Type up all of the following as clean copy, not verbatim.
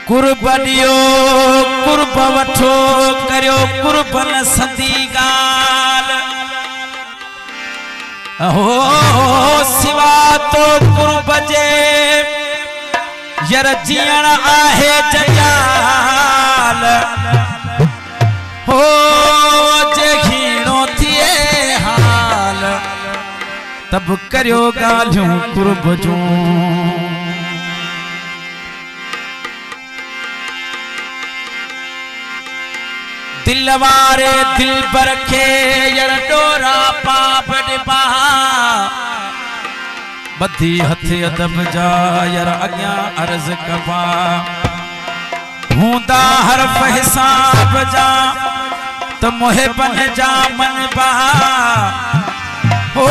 कुर्बनियो कुर्ब वठो करियो कुर्बन संदी गाल हो सिवा तो कुर्ब जे यर जीण आहे जजाल हो जे हीणो थिए हाल तब करियो गालियों कुर्ब जूं दिल वारे दिल पर खे यर डोरा पाप डिबा बधी हथ अदब जा यर अग्या अर्ज कबा हूंदा हरफ हिसाब जा तो मोहे बन जा मन बा हो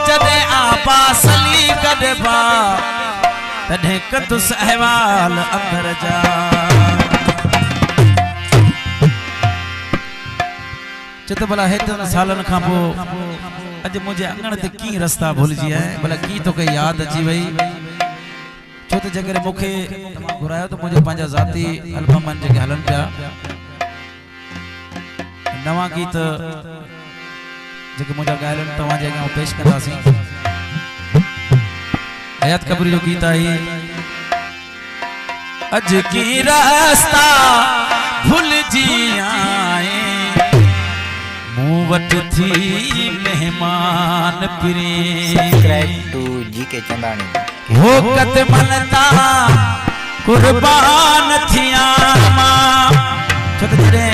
जदे आपा सली गडबा तडे कदुस अहवाल अंदर जा चत भला हेतन सालन खां पो अज मुझे अंगण ते की रास्ता भूलजी है भला की तो के याद अची वई छो त जगर मुखे घुरायो तो मुझे पंजा जाती एल्बमन जे हलन पिया नवा गीत जे मुझे गायलन तवा जे अॻियां पेश कंदासीं हयात कबरी जो गीत आई अज की रास्ता भूलजी आए मुवट थी मेहमान पिरे सब्सक्राइब टू जीके चंदानी हो कत मनता कुर्बान थिया मां छो त जडे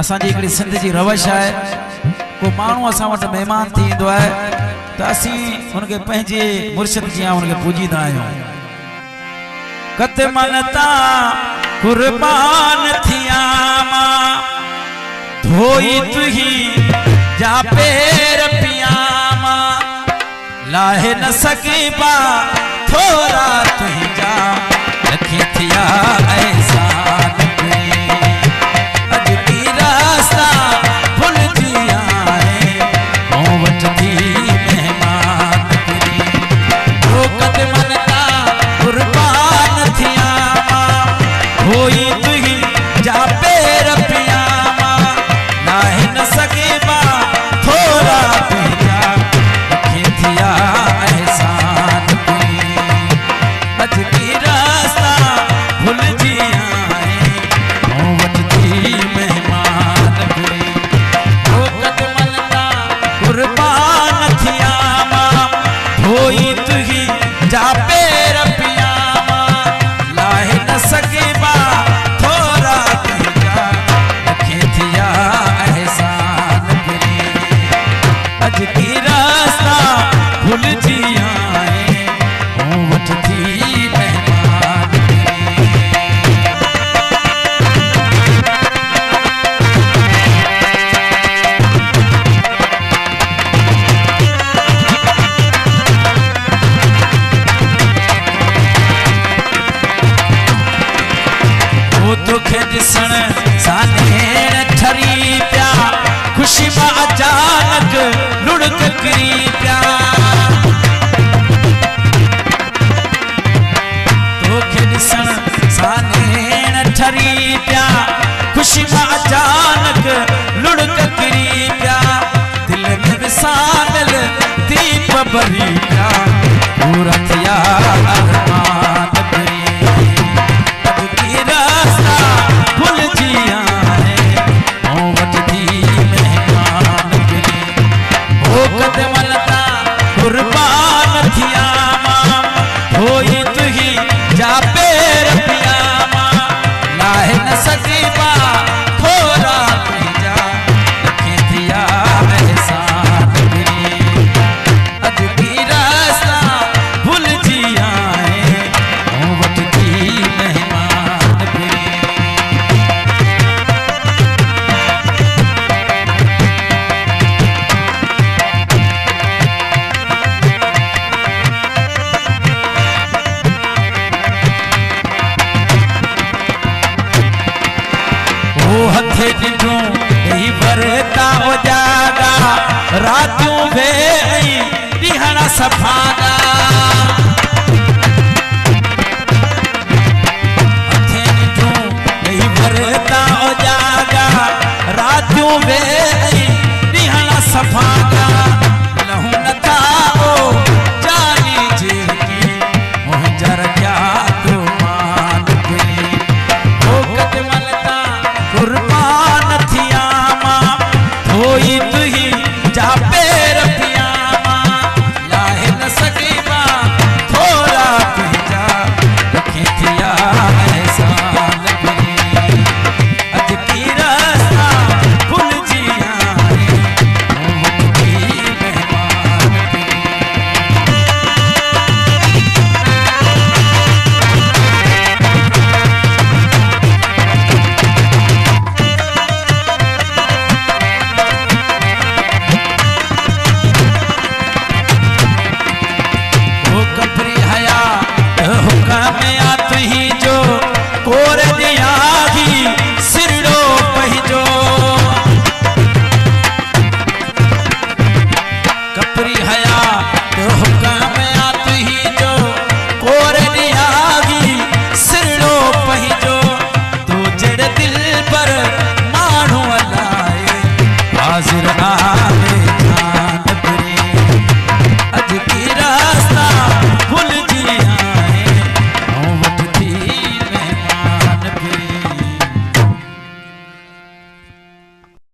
असा जी एकड़ी सिंध जी रवश है को मानू असा वट मेहमान थींदो है त असी उनके पंहिंजे मुर्शिद जिया उनके पूजीदा आहियूं कत मनता कुर्बान थिया मां धोई तुही जा पैर पियामा लाहे न सकीबा थोड़ा तुही जा रखी थिया एहसान पे अज की रास्ता भूल जिया है मोहब्बत थी मेहमान तेरी वो कद मनता कुर्बान थिया होई तुही जा पैर पियामा लाहे न सकीबा थोड़ा तुझा रखी थिया एहसान पे अज की रास्ता भूल जिया है मोहब्बत थी मेहमान पे वो कद मनता कुर्बान थिया मां धोई तुही जा पैर पियामा लाहे न सकीबा थोड़ा तुझा रखी थिया अज की रास्ता भूल जिया है मोहब्बत थी मेहमान वो दुख दिसण साने ठरी प्या खुशी में अचानक लुढ़क करी प्या तोखे दिसण साने ठरी प्या खुशी में अचानक लुढ़क करी प्या दिल में विसानल दीप बरी प्या पूरा